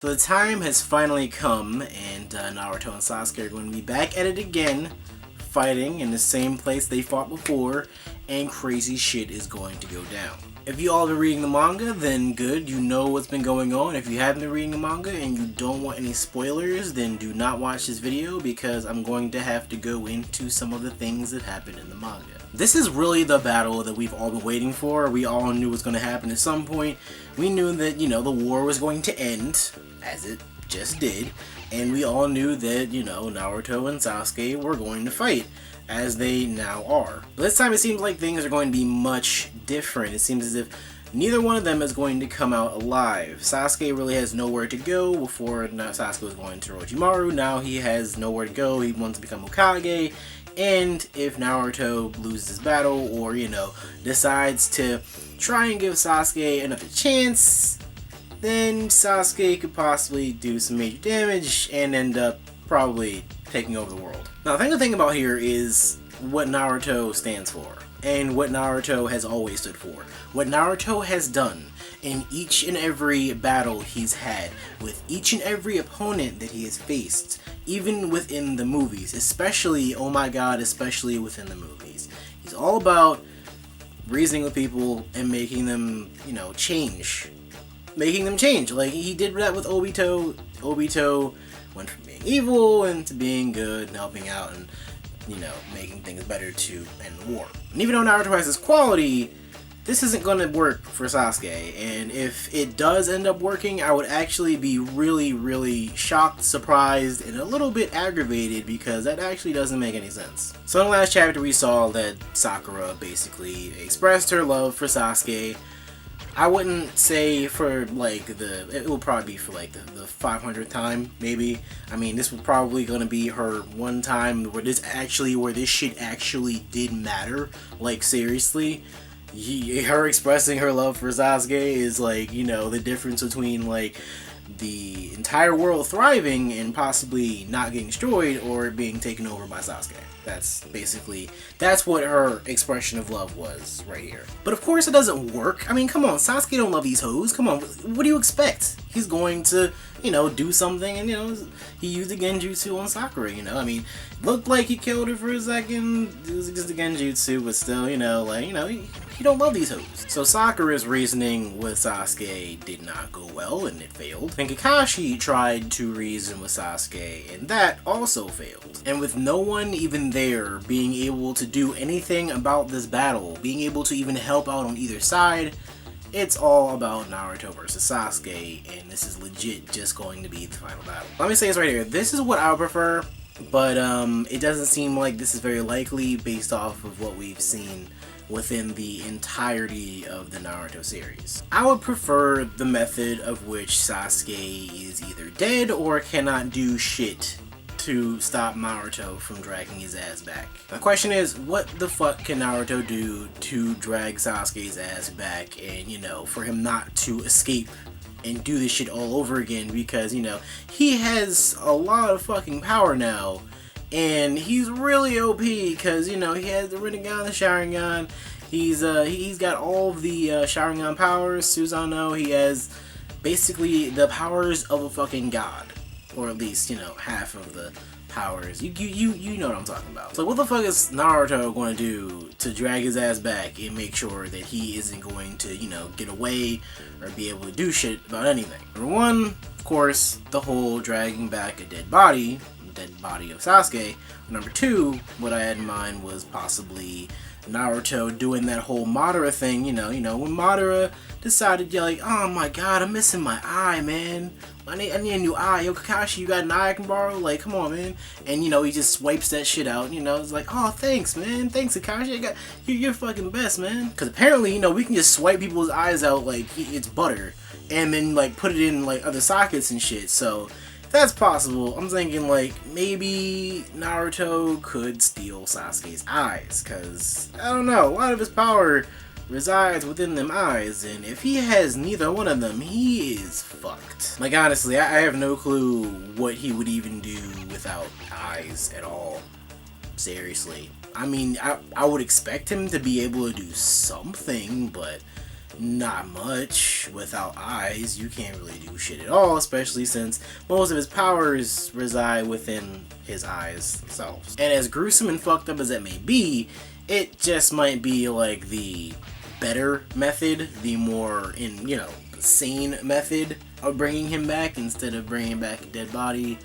So the time has finally come, and Naruto and Sasuke are going to be back at it again, fighting in the same place they fought before, and crazy shit is going to go down. If you all have been reading the manga, then good, you know what's been going on. If you haven't been reading the manga and you don't want any spoilers, then do not watch this video because I'm going to have to go into some of the things that happened in the manga. This is really the battle that we've all been waiting for. We all knew was going to happen at some point. We knew that, the war was going to end, as it just did, and we all knew that, Naruto and Sasuke were going to fight, as they now are. But this time it seems like things are going to be much different. It seems as if neither one of them is going to come out alive. Sasuke really has nowhere to go. Before, Sasuke was going to Orochimaru, now he has nowhere to go. He wants to become Hokage, and if Naruto loses this battle, or, decides to try and give Sasuke another chance, then Sasuke could possibly do some major damage and end up probably taking over the world. Now, the thing to think about here is what Naruto stands for, and what Naruto has always stood for. What Naruto has done in each and every battle he's had, with each and every opponent that he has faced, even within the movies, especially, oh my god, especially within the movies. He's all about reasoning with people and making them, change. Making them change. Like, he did that with Obito. Obito went from being evil into being good and helping out and, making things better to end the war. And even though Naruto has this quality, this isn't going to work for Sasuke. And if it does end up working, I would actually be really, really shocked, surprised, and a little bit aggravated because that actually doesn't make any sense. So in the last chapter we saw that Sakura basically expressed her love for Sasuke. I wouldn't say for it will probably be for the 500th time, maybe. I mean, this was probably going to be her one time where this shit actually did matter. Like, seriously. Her expressing her love for Sasuke is the difference between the entire world thriving and possibly not getting destroyed or being taken over by Sasuke. That's what her expression of love was right here. But of course it doesn't work. I mean, come on, Sasuke don't love these hoes. Come on, what do you expect? He's going to, do something and, he used the genjutsu on Sakura, I mean, looked like he killed her for a second. It was just a genjutsu, but still, he don't love these hoes. So Sakura's reasoning with Sasuke did not go well, and it failed. And Kakashi tried to reason with Sasuke, and that also failed. And with no one even there being able to do anything about this battle, being able to even help out on either side, it's all about Naruto versus Sasuke, and this is legit just going to be the final battle. Let me say this right here. This is what I would prefer, but it doesn't seem like this is very likely based off of what we've seen within the entirety of the Naruto series. I would prefer the method of which Sasuke is either dead or cannot do shit to stop Naruto from dragging his ass back. My question is, what the fuck can Naruto do to drag Sasuke's ass back and, for him not to escape and do this shit all over again? Because, he has a lot of fucking power now. And he's really OP because, he has the Rinnegan, the Sharingan. He's got all of the Sharingan powers, Susanoo. He has basically the powers of a fucking god. Or at least, half of the powers. You know what I'm talking about. So what the fuck is Naruto going to do to drag his ass back and make sure that he isn't going to, get away or be able to do shit about anything? Number one, of course, the whole dragging back a dead body of Sasuke. Number two, what I had in mind was possibly Naruto doing that whole Madara thing, when Madara decided, oh my god, I'm missing my eye, man. I need a new eye. Yo, Kakashi, you got an eye I can borrow? Come on, man. And, he just swipes that shit out, it's like, oh, thanks, man. Thanks, Kakashi. You're fucking best, man. Because apparently, we can just swipe people's eyes out like it's butter. And then, put it in, other sockets and shit. So, if that's possible, I'm thinking, maybe Naruto could steal Sasuke's eyes. Because, I don't know, a lot of his power resides within them eyes, and if he has neither one of them, he is fucked. Honestly, I have no clue what he would even do without eyes at all. Seriously. I mean, I would expect him to be able to do something, but not much. Without eyes, you can't really do shit at all, especially since most of his powers reside within his eyes themselves. And as gruesome and fucked up as that may be, it just might be like the better method, the more sane method of bringing him back instead of bringing back a dead body.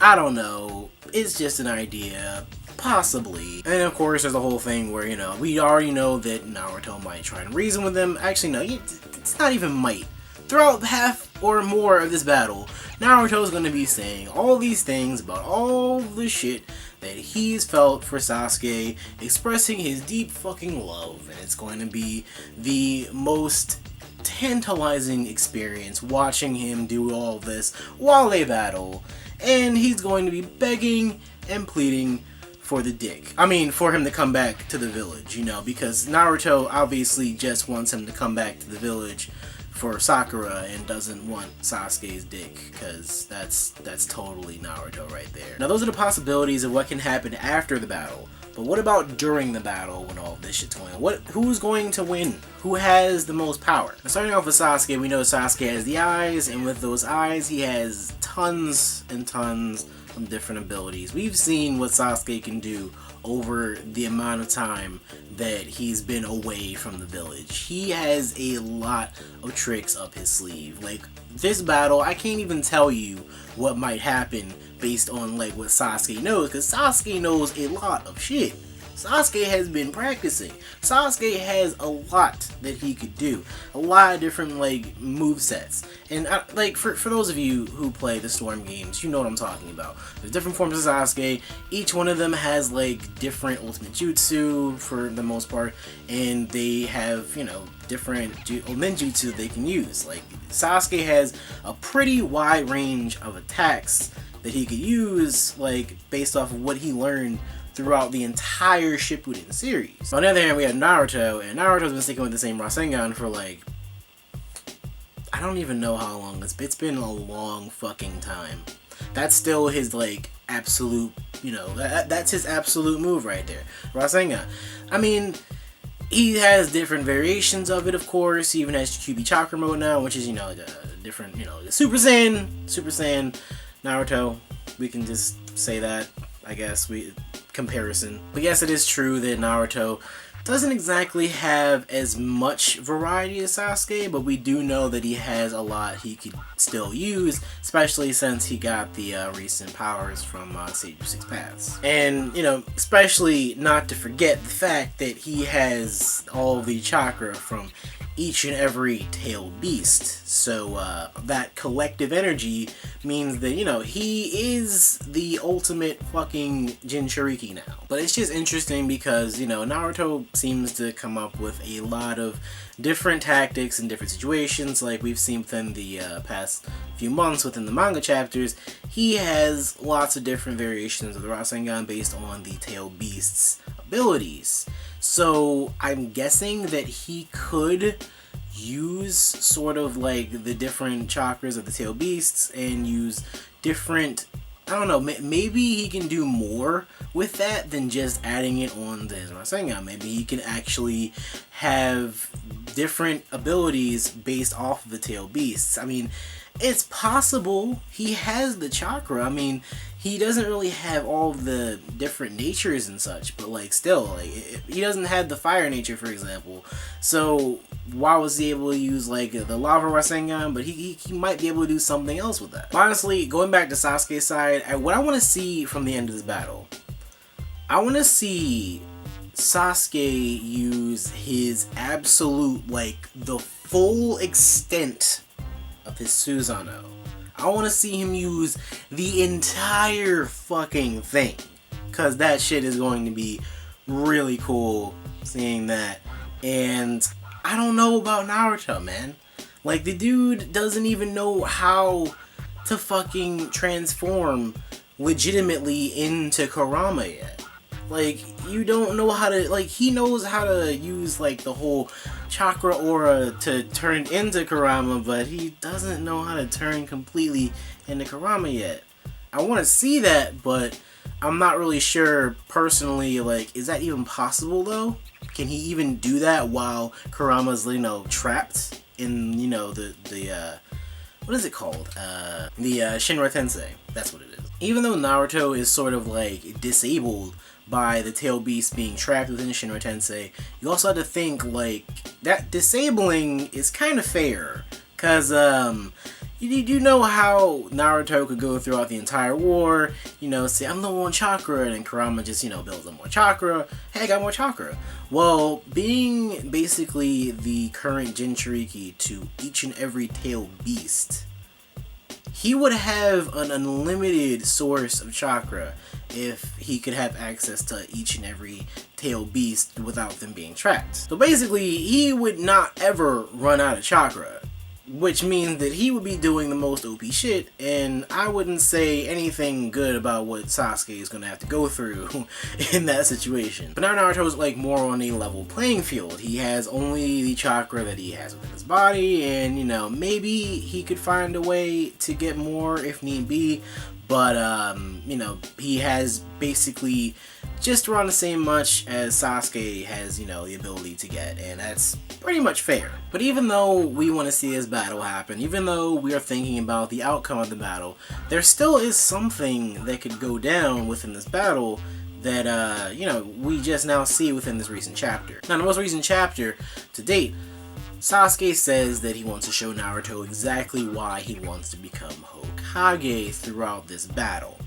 I don't know. It's just an idea. Possibly. And of course there's the whole thing where, we already know that Naruto might try and reason with him. Actually, no, it's not even might. Throughout half or more of this battle, Naruto's going to be saying all these things about all the shit that he's felt for Sasuke, expressing his deep fucking love, and it's going to be the most tantalizing experience watching him do all this while they battle, and he's going to be begging and pleading for the dick. I mean, for him to come back to the village, because Naruto obviously just wants him to come back to the village for Sakura and doesn't want Sasuke's dick, because that's totally Naruto right there. Now those are the possibilities of what can happen after the battle, but what about during the battle when all this shit's going on? Who's going to win? Who has the most power? Now, starting off with Sasuke, we know Sasuke has the eyes, and with those eyes he has tons and tons of different abilities. We've seen what Sasuke can do over the amount of time that he's been away from the village. He has a lot of tricks up his sleeve. Like, this battle, I can't even tell you what might happen based on like what Sasuke knows, because Sasuke knows a lot of shit. Sasuke has been practicing. Sasuke has a lot that he could do. A lot of different like movesets. And for those of you who play the Storm games, you know what I'm talking about. There's different forms of Sasuke. Each one of them has like different ultimate jutsu for the most part, and they have, different ninjutsu they can use. Like, Sasuke has a pretty wide range of attacks that he could use, like, based off of what he learned throughout the entire Shippuden series. On the other hand, we have Naruto, and Naruto's been sticking with the same Rasengan for like, I don't even know how long. It's been a long fucking time. That's still his like absolute, that's his absolute move right there, Rasengan. I mean, he has different variations of it, of course. He even has QB Chakra mode now, which is, like a different, Super Saiyan Naruto. We can just say that, I guess, comparison. But yes, it is true that Naruto doesn't exactly have as much variety as Sasuke, but we do know that he has a lot he could still use, especially since he got the recent powers from Sage of Six Paths. And, especially not to forget the fact that he has all the chakra from each and every tailed beast. So that collective energy means that, he is the ultimate fucking Jinchuriki now. But it's just interesting because, Naruto seems to come up with a lot of different tactics in different situations, like we've seen within the past few months within the manga chapters. He has lots of different variations of the Rasengan based on the tailed beast's abilities. So I'm guessing that he could use sort of like the different chakras of the tail beasts and use different, I don't know, maybe he can do more with that than just adding it on to his Rasengan. Maybe he can actually have different abilities based off of the tail beasts. I mean, it's possible. He has the chakra. I mean, he doesn't really have all the different natures and such, but like still, like he doesn't have the fire nature, for example. So why was he able to use like the lava Rasengan? But he might be able to do something else with that. Honestly, going back to Sasuke's side, what I want to see from the end of this battle, I want to see Sasuke use his absolute, like, the full extent of his Susanoo. I want to see him use the entire fucking thing, because that shit is going to be really cool seeing that. And I don't know about Naruto, man. Like, the dude doesn't even know how to fucking transform legitimately into Kurama yet. Like, you don't know how to, like, he knows how to use, like, the whole chakra aura to turn into Kurama, but he doesn't know how to turn completely into Kurama yet. I want to see that, but I'm not really sure personally, like, is that even possible though? Can he even do that while Kurama's, you know, trapped in, you know, the what is it called? The Shinra Tensei. That's what it is. Even though Naruto is sort of like disabled by the tail beast being trapped within Shinra Tensei, you also have to think like that disabling is kind of fair, cause you know how Naruto could go throughout the entire war, you know, say I'm low on chakra, and then Kurama just, you know, builds up more chakra. Hey, I got more chakra. Well, being basically the current Jinchuriki to each and every tail beast, he would have an unlimited source of chakra if he could have access to each and every tail beast without them being trapped. So basically, he would not ever run out of chakra, which means that he would be doing the most OP shit, and I wouldn't say anything good about what Sasuke is going to have to go through in that situation. But now Naruto's like more on a level playing field. He has only the chakra that he has within his body, and you know, maybe he could find a way to get more if need be, but you know, he has basically just around the same much as Sasuke has, you know, the ability to get, and that's pretty much fair. But even though we want to see this battle happen, even though we are thinking about the outcome of the battle, there still is something that could go down within this battle that, you know, we just now see within this recent chapter. Now, the most recent chapter to date, Sasuke says that he wants to show Naruto exactly why he wants to become Hokage throughout this battle.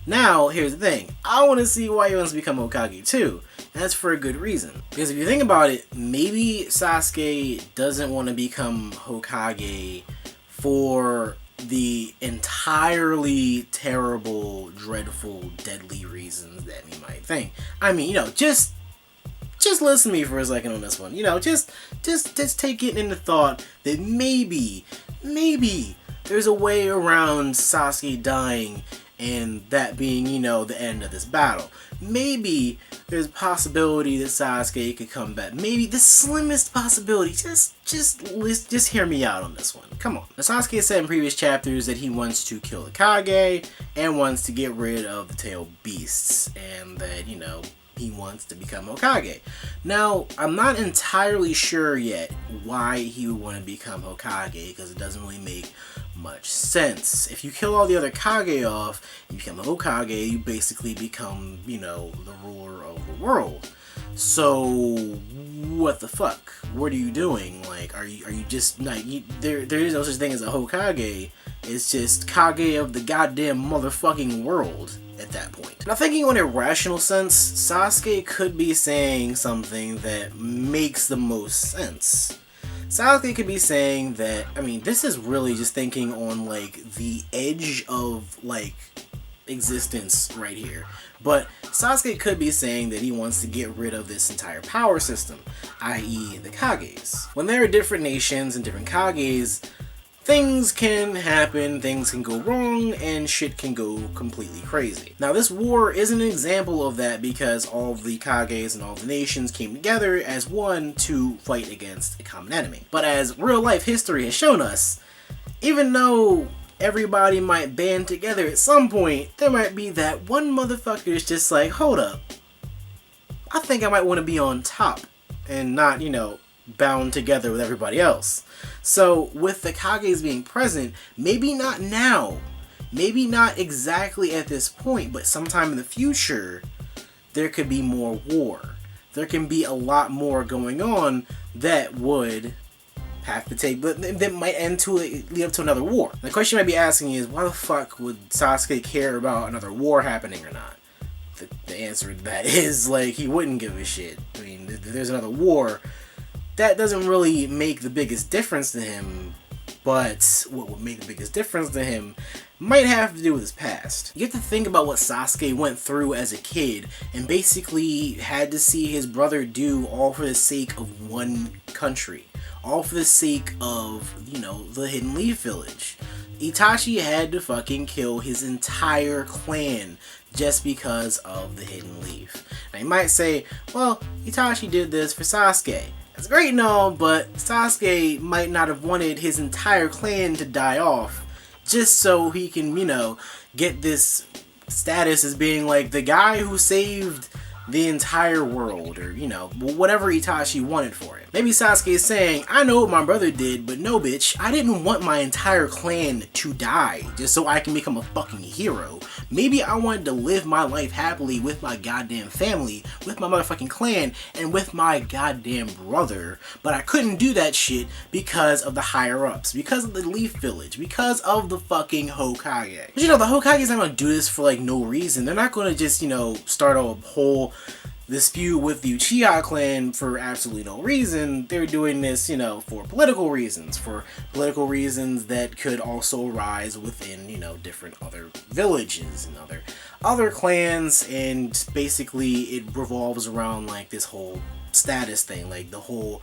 Now, here's the thing. I want to see why he wants to become Hokage too. And that's for a good reason. Because if you think about it, maybe Sasuke doesn't want to become Hokage for the entirely terrible, dreadful, deadly reasons that we might think. I mean, you know, just listen to me for a second on this one. You know, just take it into thought that maybe there's a way around Sasuke dying and that being, you know, the end of this battle. Maybe there's a possibility that Sasuke could come back. Maybe the slimmest possibility. Just hear me out on this one. Come on. Now, Sasuke said in previous chapters that he wants to kill the Kage and wants to get rid of the tail beasts, and that, you know, he wants to become Hokage. Now, I'm not entirely sure yet why he would want to become Hokage, because it doesn't really make much sense. If you kill all the other Kage off and you become a Hokage, you basically become, you know, the ruler of the world. So what the fuck? What are you doing? Like, are you just like, there is no such thing as a Hokage. It's just Kage of the goddamn motherfucking world at that point. Now, thinking on a rational sense, Sasuke could be saying something that makes the most sense. Sasuke could be saying that, I mean, this is really just thinking on, like, the edge of, like, existence right here. But Sasuke could be saying that he wants to get rid of this entire power system, i.e. the Kages. When there are different nations and different Kages, things can happen, things can go wrong, and shit can go completely crazy. Now, this war is an example of that because all of the Kages and all the nations came together as one to fight against a common enemy. But as real life history has shown us, even though everybody might band together at some point, there might be that one motherfucker that's just like, hold up, I think I might want to be on top and not, you know, bound together with everybody else. So with the Kages being present, maybe not now, maybe not exactly at this point, but sometime in the future, there could be more war. There can be a lot more going on that would have to take, but that might lead up to another war. The question you might be asking is, why the fuck would Sasuke care about another war happening or not? The answer to that is, like, he wouldn't give a shit. I mean, if there's another war, that doesn't really make the biggest difference to him, but what would make the biggest difference to him might have to do with his past. You have to think about what Sasuke went through as a kid and basically had to see his brother do all for the sake of one country. All for the sake of, you know, the Hidden Leaf Village. Itachi had to fucking kill his entire clan just because of the Hidden Leaf. Now you might say, well, Itachi did this for Sasuke. That's great and all, but Sasuke might not have wanted his entire clan to die off just so he can, you know, get this status as being like the guy who saved the entire world, or, you know, whatever Itachi wanted for it. Maybe Sasuke is saying, I know what my brother did, but no bitch, I didn't want my entire clan to die just so I can become a fucking hero. Maybe I wanted to live my life happily with my goddamn family, with my motherfucking clan, and with my goddamn brother, but I couldn't do that shit because of the higher-ups, because of the Leaf Village, because of the fucking Hokage. But you know, the Hokage's not gonna do this for like no reason. They're not gonna just, you know, start a whole dispute with the Uchiha clan for absolutely no reason. They're doing this, you know, for political reasons that could also arise within, you know, different other villages and other clans, and basically it revolves around like this whole status thing, like the whole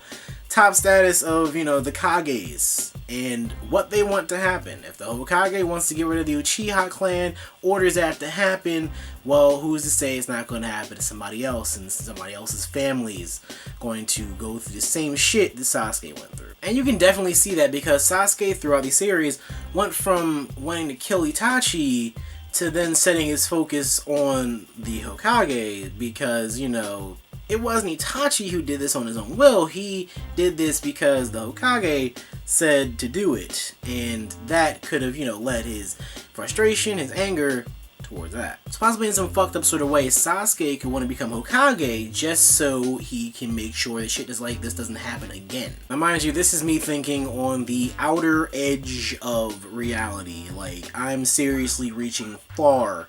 top status of, you know, the Kages and what they want to happen. If the Hokage wants to get rid of the Uchiha clan, orders that to happen, well, who's to say it's not going to happen to somebody else, and somebody else's family is going to go through the same shit that Sasuke went through. And you can definitely see that because Sasuke throughout the series went from wanting to kill Itachi to then setting his focus on the Hokage, because, you know, it wasn't Itachi who did this on his own will. He did this because the Hokage said to do it, and that could have, you know, led his frustration, his anger towards that. So possibly in some fucked up sort of way, Sasuke could want to become Hokage just so he can make sure that shit like this doesn't happen again. Now mind you, this is me thinking on the outer edge of reality. Like, I'm seriously reaching far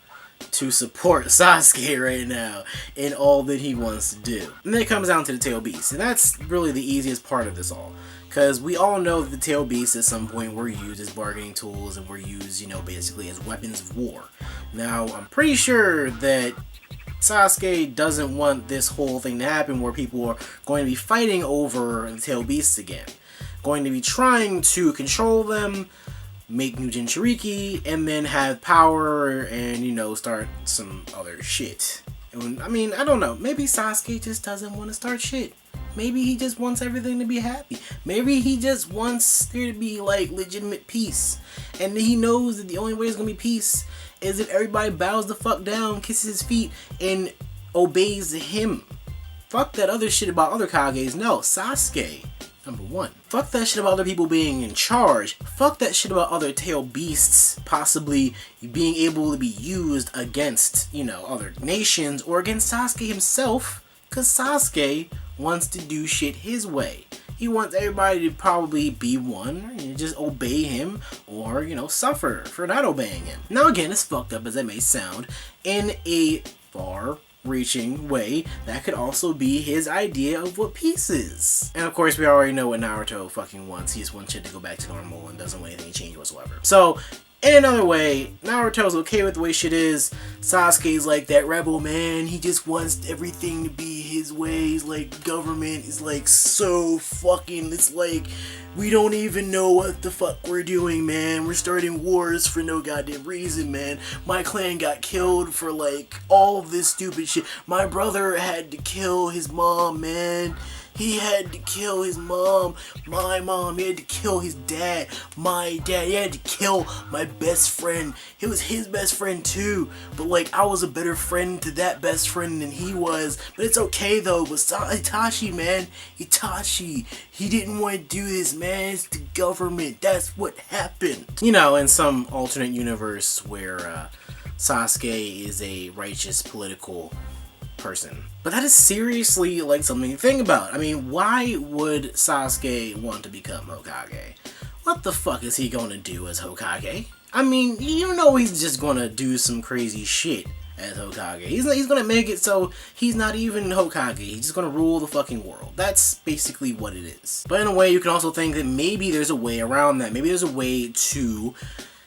to support Sasuke right now in all that he wants to do. And then it comes down to the Tail Beasts, and that's really the easiest part of this all. Because we all know that the Tail Beasts at some point were used as bargaining tools and were used, you know, basically as weapons of war. Now, I'm pretty sure that Sasuke doesn't want this whole thing to happen where people are going to be fighting over the Tail Beasts again. Going to be trying to control them, make new Jinchuriki, and then have power and, you know, start some other shit. And, I mean, I don't know. Maybe Sasuke just doesn't want to start shit. Maybe he just wants everything to be happy. Maybe he just wants there to be, like, legitimate peace. And he knows that the only way there's gonna be peace is if everybody bows the fuck down, kisses his feet, and obeys him. Fuck that other shit about other Kages. No, Sasuke. Number one. Fuck that shit about other people being in charge. Fuck that shit about other tail beasts possibly being able to be used against, you know, other nations or against Sasuke himself. Cause Sasuke wants to do shit his way. He wants everybody to probably be one, or, you know, just obey him, or, you know, suffer for not obeying him. Now again, as fucked up as that may sound, in a far-reaching way, that could also be his idea of what peace is. And of course, we already know what Naruto fucking wants. He just wants shit to go back to normal and doesn't want anything to change whatsoever. So, in another way, Naruto's okay with the way shit is. Sasuke's like that rebel man. He just wants everything to be his way. He's like, government is like so fucking, it's like, we don't even know what the fuck we're doing, man. We're starting wars for no goddamn reason, man. My clan got killed for like all of this stupid shit. My brother had to kill his mom, man. He had to kill his mom, my mom, he had to kill his dad, my dad, he had to kill my best friend. It was his best friend too, but like I was a better friend to that best friend than he was. But it's okay though, but Itachi, man, Itachi, he didn't want to do this, man. It's the government, that's what happened. You know, in some alternate universe where Sasuke is a righteous political person. But that is seriously like something to think about. I mean, why would Sasuke want to become Hokage? What the fuck is he gonna do as Hokage? I mean, you know he's just gonna do some crazy shit as Hokage. He's gonna make it so he's not even Hokage. He's just gonna rule the fucking world. That's basically what it is. But in a way, you can also think that maybe there's a way around that. Maybe there's a way to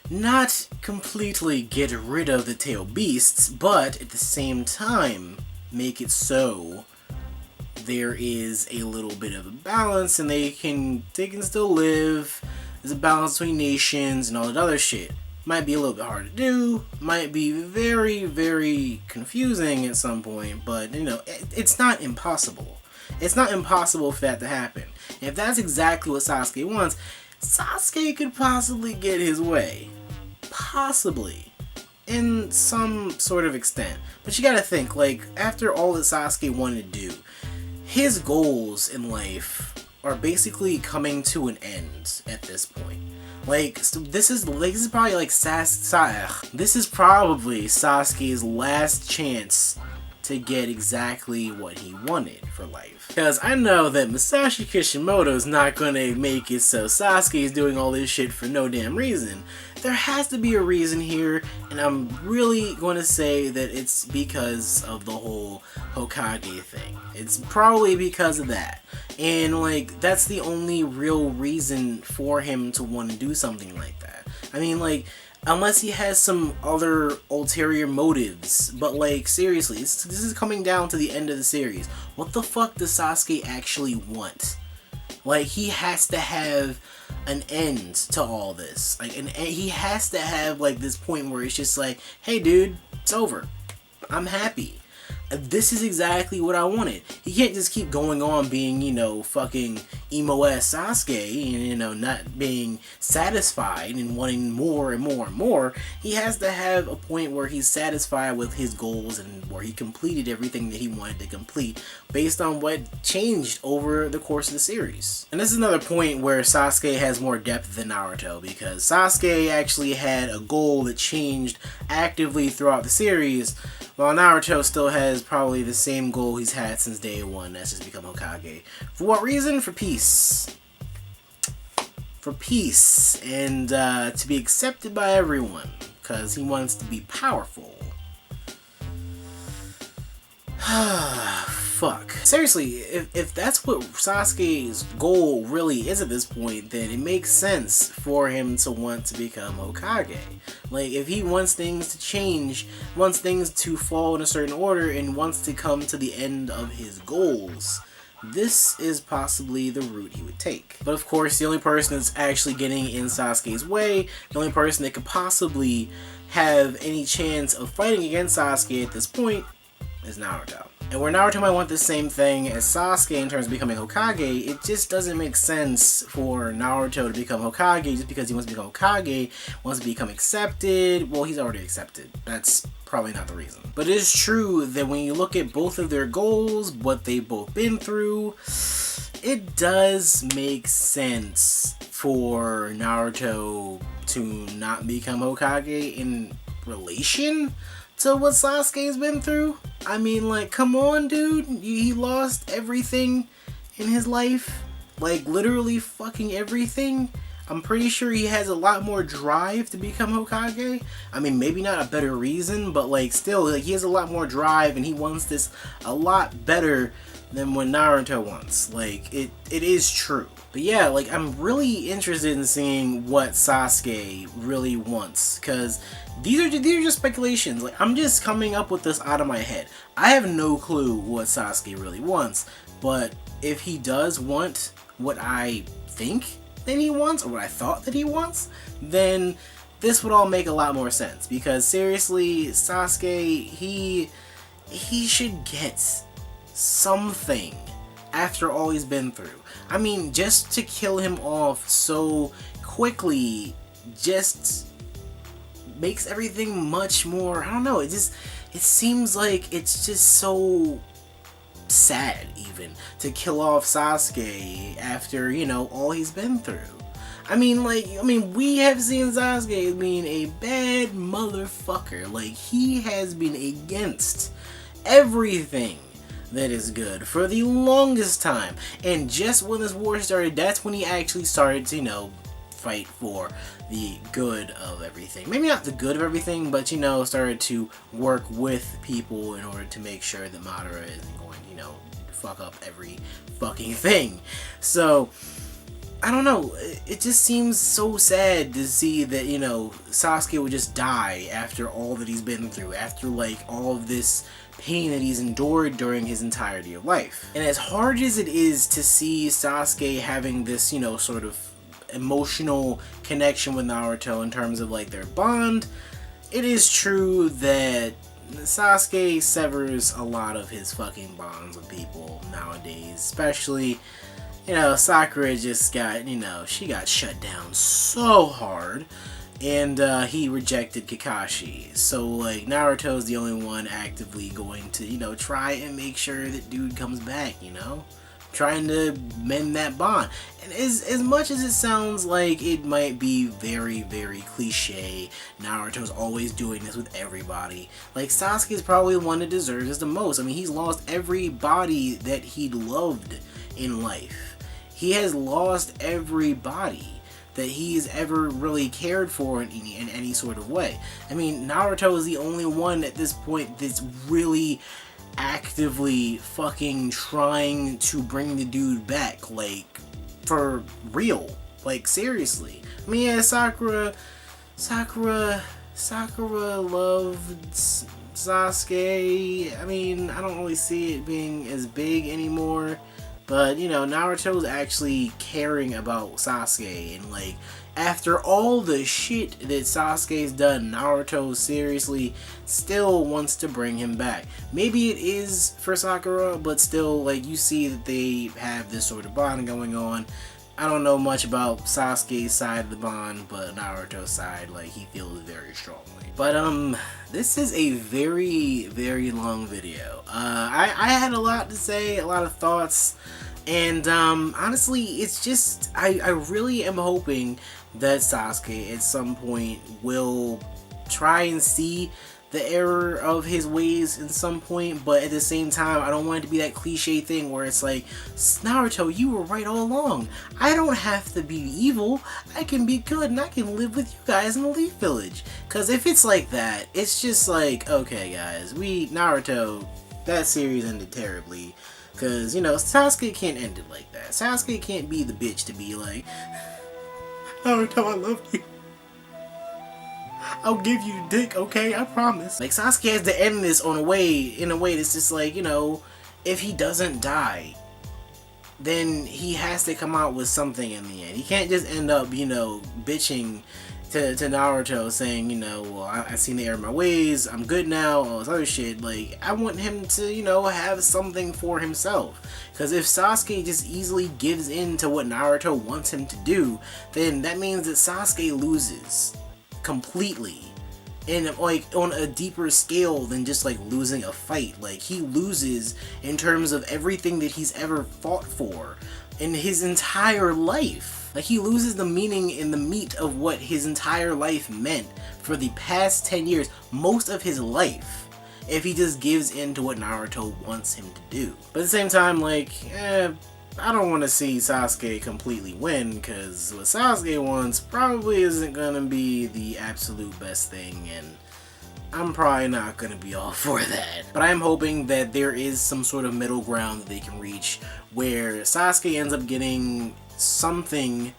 not completely get rid of the tail beasts, but at the same time make it so there is a little bit of a balance and they can still live. There's a balance between nations and all that other shit. Might be a little bit hard to do, might be very, very confusing at some point, but you know, it's not impossible. It's not impossible for that to happen. And if that's exactly what Sasuke wants, Sasuke could possibly get his way. Possibly. in some sort of extent. But you gotta think, like, after all that Sasuke wanted to do, his goals in life are basically coming to an end at this point. Like, so this is probably like this is probably Sasuke's last chance to get exactly what he wanted for life. Because I know that Masashi Kishimoto is not gonna make it so Sasuke is doing all this shit for no damn reason. There has to be a reason here, and I'm really going to say that it's because of the whole Hokage thing. It's probably because of that. And, like, that's the only real reason for him to want to do something like that. I mean, like, unless he has some other ulterior motives. But, like, seriously, this is coming down to the end of the series. What the fuck does Sasuke actually want? Like, he has to have an end to all this. Like, and he has to have, like, this point where it's just like, hey, dude, it's over. I'm happy. This is exactly what I wanted. He can't just keep going on being, you know, fucking emo-ass Sasuke and, you know, not being satisfied and wanting more and more and more. He has to have a point where he's satisfied with his goals and where he completed everything that he wanted to complete based on what changed over the course of the series. And this is another point where Sasuke has more depth than Naruto, because Sasuke actually had a goal that changed actively throughout the series, while Naruto still has probably the same goal he's had since day one, that's just become Hokage. For what reason? For peace. For peace, and to be accepted by everyone, because he wants to be powerful. Fuck. Seriously, if that's what Sasuke's goal really is at this point, then it makes sense for him to want to become Hokage. Like, if he wants things to change, wants things to fall in a certain order, and wants to come to the end of his goals, this is possibly the route he would take. But of course, the only person that's actually getting in Sasuke's way, the only person that could possibly have any chance of fighting against Sasuke at this point, is Naruto. And where Naruto might want the same thing as Sasuke in terms of becoming Hokage, it just doesn't make sense for Naruto to become Hokage just because he wants to become Hokage, wants to become accepted. Well, he's already accepted. That's probably not the reason. But it is true that when you look at both of their goals, what they've both been through, it does make sense for Naruto to not become Hokage in relation to what Sasuke's been through. I mean, like, come on, dude. He lost everything in his life. Like, literally fucking everything. I'm pretty sure he has a lot more drive to become Hokage. I mean, maybe not a better reason, but, like, still, like, he has a lot more drive, and he wants this a lot better than what Naruto wants. Like, it is true. But yeah, like, I'm really interested in seeing what Sasuke really wants, because these are just speculations. Like, I'm just coming up with this out of my head. I have no clue what Sasuke really wants, but if he does want what I think that he wants, or what I thought that he wants, then this would all make a lot more sense. Because seriously, Sasuke, he should get something after all he's been through. I mean, just to kill him off so quickly just makes everything much more, I don't know, it seems like it's just so sad even to kill off Sasuke after, you know, all he's been through. I mean, we have seen Sasuke being a bad motherfucker. Like, he has been against everything that is good for the longest time. And just when this war started, that's when he actually started to, you know, fight for the good of everything. Maybe not the good of everything, but, you know, started to work with people in order to make sure that Madara isn't going to, you know, fuck up every fucking thing. So, I don't know, it just seems so sad to see that, you know, Sasuke would just die after all that he's been through, after, like, all of this pain that he's endured during his entirety of life. And as hard as it is to see Sasuke having this, you know, sort of emotional connection with Naruto in terms of, like, their bond, it is true that Sasuke severs a lot of his fucking bonds with people nowadays, especially, you know, Sakura just got, you know, she got shut down so hard. and he rejected Kakashi. So like Naruto's the only one actively going to, you know, try and make sure that dude comes back, you know? Trying to mend that bond. And as much as it sounds like it might be very, very cliche, Naruto's always doing this with everybody. Like, Sasuke's probably the one that deserves this the most. I mean, he's lost everybody that he loved in life. He has lost everybody that he's ever really cared for in any sort of way. I mean, Naruto is the only one at this point that's really actively fucking trying to bring the dude back, like, for real. Like, seriously. I mean, yeah, Sakura loved Sasuke. I mean, I don't really see it being as big anymore. But, you know, Naruto's actually caring about Sasuke, and like, after all the shit that Sasuke's done, Naruto seriously still wants to bring him back. Maybe it is for Sakura, but still, like, you see that they have this sort of bond going on. I don't know much about Sasuke's side of the bond, but Naruto's side, like, he feels very strongly. But, this is a very, very long video. I had a lot to say, a lot of thoughts, and, honestly, it's just, I really am hoping that Sasuke at some point will try and see the error of his ways in some point, but at the same time, I don't want it to be that cliche thing where it's like, Naruto, you were right all along. I don't have to be evil. I can be good and I can live with you guys in the Leaf Village. Because if it's like that, it's just like, okay guys, Naruto, that series ended terribly. Because, you know, Sasuke can't end it like that. Sasuke can't be the bitch to be like, Naruto, I love you. I'll give you the dick, okay? I promise. Like, Sasuke has to end this in a way that's just like, you know, if he doesn't die, then he has to come out with something in the end. He can't just end up, you know, bitching to Naruto saying, you know, well, I've seen the error of my ways, I'm good now, all this other shit. Like, I want him to, you know, have something for himself. Because if Sasuke just easily gives in to what Naruto wants him to do, then that means that Sasuke loses completely, and like on a deeper scale than just like losing a fight. Like, he loses in terms of everything that he's ever fought for in his entire life. Like, he loses the meaning and the meat of what his entire life meant for the past 10 years, most of his life, if he just gives in to what Naruto wants him to do. But at the same time, like, I don't want to see Sasuke completely win, because what Sasuke wants probably isn't going to be the absolute best thing, and I'm probably not going to be all for that. But I am hoping that there is some sort of middle ground that they can reach, where Sasuke ends up getting something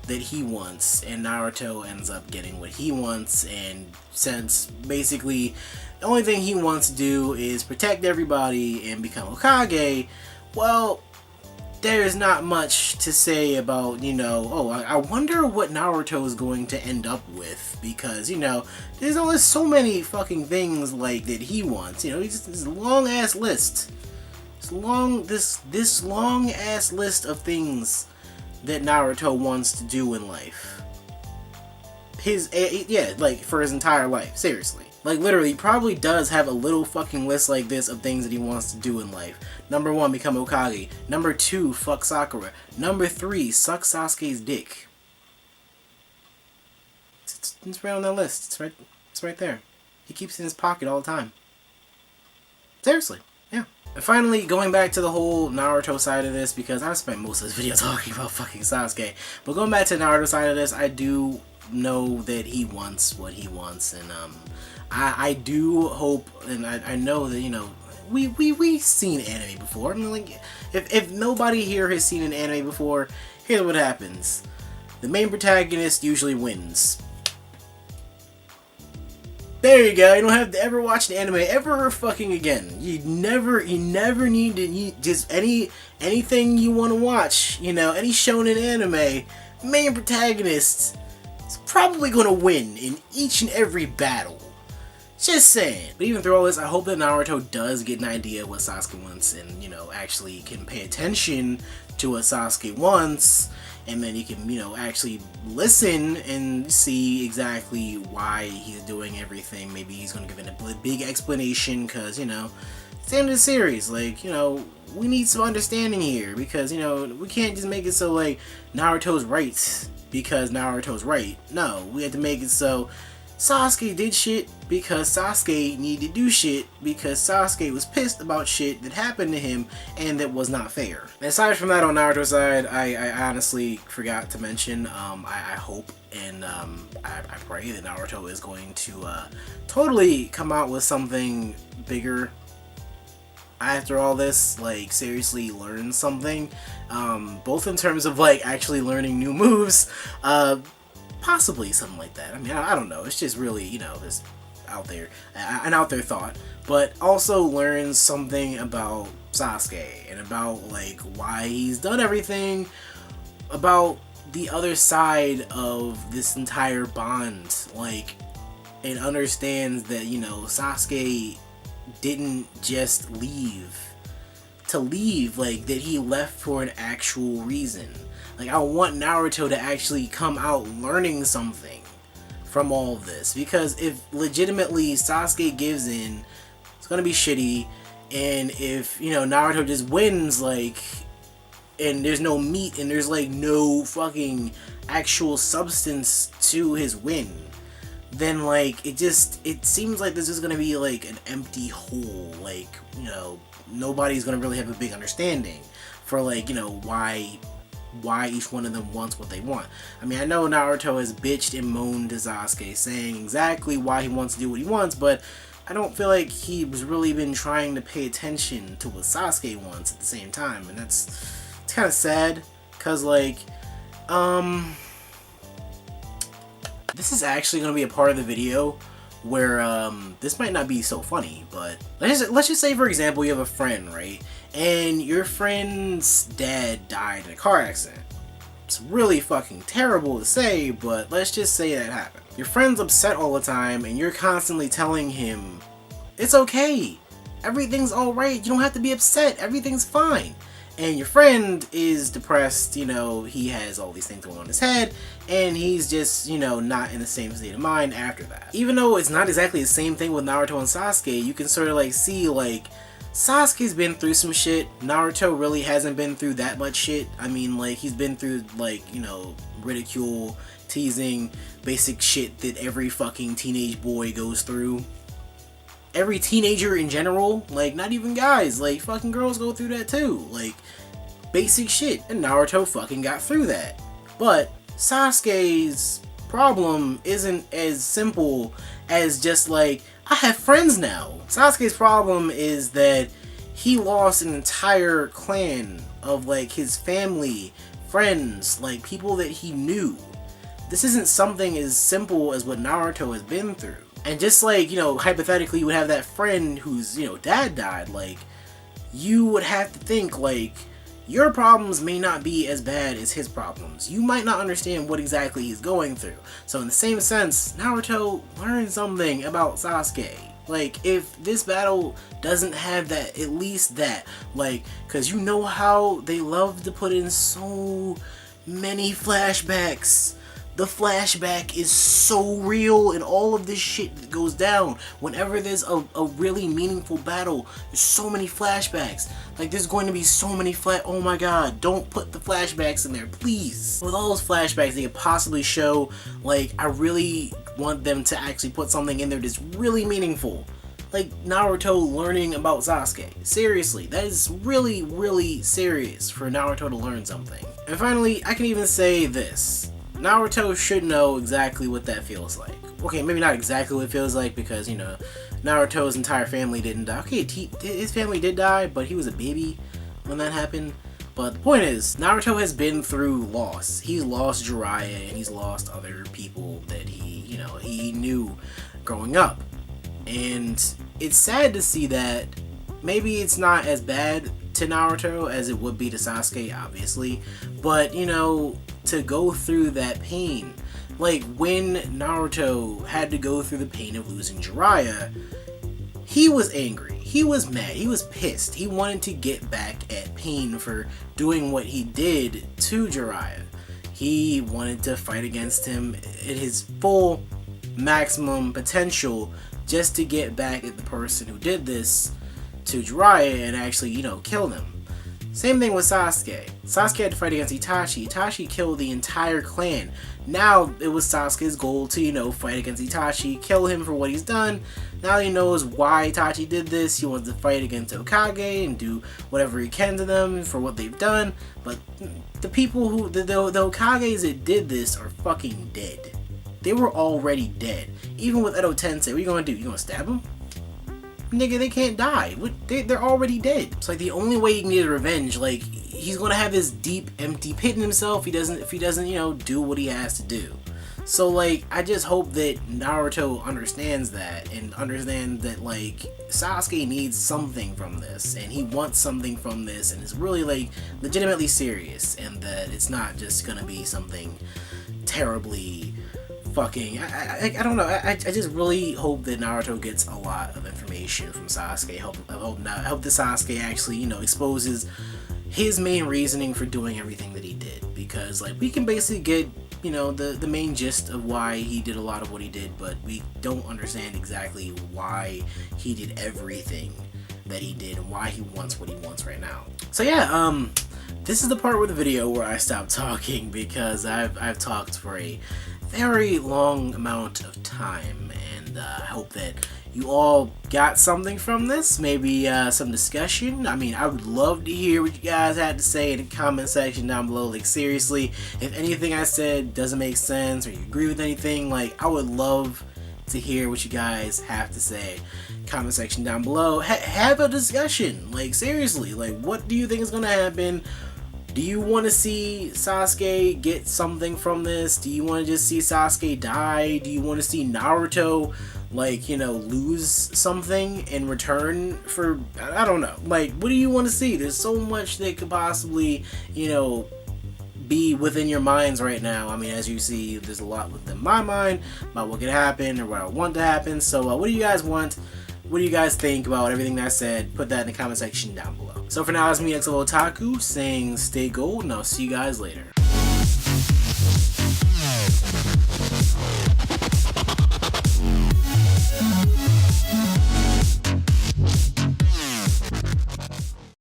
that he wants, and Naruto ends up getting what he wants, and since basically the only thing he wants to do is protect everybody and become Hokage, well, there's not much to say about, you know, oh, I wonder what Naruto is going to end up with, because, you know, there's only so many fucking things like that he wants. You know, he's just this long ass list. This long ass list of things that Naruto wants to do in life. Yeah, like for his entire life, seriously. Like, literally, he probably does have a little fucking list like this of things that he wants to do in life. Number 1, become Hokage. Number 2, fuck Sakura. Number 3, suck Sasuke's dick. It's right on that list. It's right there. He keeps it in his pocket all the time. Seriously, yeah. And finally, going back to the whole Naruto side of this, because I've spent most of this video talking about fucking Sasuke, but going back to the Naruto side of this, I do know that he wants what he wants, and I do hope, and I know that, you know, we've seen anime before. I mean, like, if nobody here has seen an anime before, here's what happens. The main protagonist usually wins. There you go. You don't have to ever watch an anime ever fucking again. You never need to, just anything you want to watch, you know, any shonen anime, main protagonist is probably going to win in each and every battle. Just saying. But even through all this, I hope that Naruto does get an idea of what Sasuke wants, and, you know, actually can pay attention to what Sasuke wants, and then you can, you know, actually listen and see exactly why he's doing everything. Maybe he's gonna give it a big explanation, because, you know, it's the end of the series. Like, you know, we need some understanding here, because, you know, we can't just make it so, like, Naruto's right because Naruto's right. No, we have to make it so Sasuke did shit because Sasuke needed to do shit because Sasuke was pissed about shit that happened to him and that was not fair. And aside from that, on Naruto's side, I honestly forgot to mention, I hope and I pray that Naruto is going to totally come out with something bigger after all this, like seriously learn something, both in terms of like actually learning new moves, possibly something like that. I mean, I don't know. It's just really, you know, this out there, an out there thought. But also learn something about Sasuke and about like why he's done everything, about the other side of this entire bond, like, and understands that, you know, Sasuke didn't just leave to leave, like that he left for an actual reason. Like, I want Naruto to actually come out learning something from all of this, because if legitimately Sasuke gives in, it's gonna be shitty. And if, you know, Naruto just wins, like, and there's no meat and there's like no fucking actual substance to his win, then like it seems like this is gonna be like an empty hole. Like, you know, nobody's gonna really have a big understanding for, like, you know, why each one of them wants what they want. I mean, I know Naruto has bitched and moaned to Sasuke, saying exactly why he wants to do what he wants, but I don't feel like he's really been trying to pay attention to what Sasuke wants at the same time, and it's kind of sad, because like, this is actually going to be a part of the video where this might not be so funny, but let's just say, for example, you have a friend, right? And your friend's dad died in a car accident. It's really fucking terrible to say, but let's just say that happened. Your friend's upset all the time, and you're constantly telling him, it's okay, everything's alright, you don't have to be upset, everything's fine. And your friend is depressed, you know, he has all these things going on in his head, and he's just, you know, not in the same state of mind after that. Even though it's not exactly the same thing with Naruto and Sasuke, you can sort of like see, like, Sasuke's been through some shit. Naruto really hasn't been through that much shit. I mean, like, he's been through, like, you know, ridicule, teasing, basic shit that every fucking teenage boy goes through. Every teenager in general, like, not even guys, like, fucking girls go through that too. Like, basic shit. And Naruto fucking got through that. But Sasuke's problem isn't as simple as just like, I have friends now. Sasuke's problem is that he lost an entire clan of, like, his family, friends, like, people that he knew. This isn't something as simple as what Naruto has been through. And just like, you know, hypothetically, you would have that friend whose, you know, dad died, like, you would have to think, like, your problems may not be as bad as his problems. You might not understand what exactly he's going through. So in the same sense, Naruto learned something about Sasuke. Like, if this battle doesn't have that, at least that, like, because you know how they love to put in so many flashbacks. The flashback is so real, and all of this shit that goes down whenever there's a really meaningful battle. There's so many flashbacks. Like, there's going to be so many oh my god, don't put the flashbacks in there, please. With all those flashbacks, they could possibly show, like, I really want them to actually put something in there that's really meaningful. Like Naruto learning about Sasuke. Seriously, that is really, really serious for Naruto to learn something. And finally, I can even say this. Naruto should know exactly what that feels like. Okay, maybe not exactly what it feels like, because, you know, Naruto's entire family didn't die. Okay, his family did die, but he was a baby when that happened. But the point is, Naruto has been through loss. He's lost Jiraiya, and he's lost other people that he knew growing up. And it's sad to see that. Maybe it's not as bad to Naruto as it would be to Sasuke, obviously. But, you know, to go through that pain. Like, when Naruto had to go through the pain of losing Jiraiya, he was angry. He was mad. He was pissed. He wanted to get back at Pain for doing what he did to Jiraiya. he wanted to fight against him at his full maximum potential just to get back at the person who did this to Jiraiya and actually, you know, kill him. Same thing with Sasuke. Sasuke had to fight against Itachi. Itachi killed the entire clan. Now it was Sasuke's goal to, you know, fight against Itachi, kill him for what he's done. Now he knows why Itachi did this. He wants to fight against Hokage and do whatever he can to them for what they've done. But the people who, the Hokages that did this are fucking dead. They were already dead. Even with Edo Tensei, what are you gonna do? You gonna stab him? Nigga, they can't die. They're already dead. It's like the only way he can get revenge, like, he's gonna have this deep, empty pit in himself if he doesn't, you know, do what he has to do. So, like, I just hope that Naruto understands that, and understands that, like, Sasuke needs something from this, and he wants something from this, and it's really, like, legitimately serious, and that it's not just gonna be something terribly fucking, I don't know. I just really hope that Naruto gets a lot of information from Sasuke. I hope that Sasuke actually, you know, exposes his main reasoning for doing everything that he did, because, like, we can basically get, you know, the main gist of why he did a lot of what he did, but we don't understand exactly why he did everything that he did and why he wants what he wants right now. So yeah, this is the part of the video where I stop talking, because I've talked for a very long amount of time, and I hope that you all got something from this, maybe some discussion. I mean, I would love to hear what you guys had to say in the comment section down below. Like, seriously, if anything I said doesn't make sense or you agree with anything, like, I would love to hear what you guys have to say. Comment section down below. Have a discussion. Like, seriously, like, what do you think is gonna happen? Do you want to see Sasuke get something from this? Do you want to just see Sasuke die? Do you want to see Naruto, like, you know, lose something in return for, I don't know. Like, what do you want to see? There's so much that could possibly, you know, be within your minds right now. I mean, as you see, there's a lot within my mind about what could happen or what I want to happen. So what do you guys want? What do you guys think about everything that I said? Put that in the comment section down below. So for now, it's me, NextLevelOtaku, saying stay gold, and I'll see you guys later.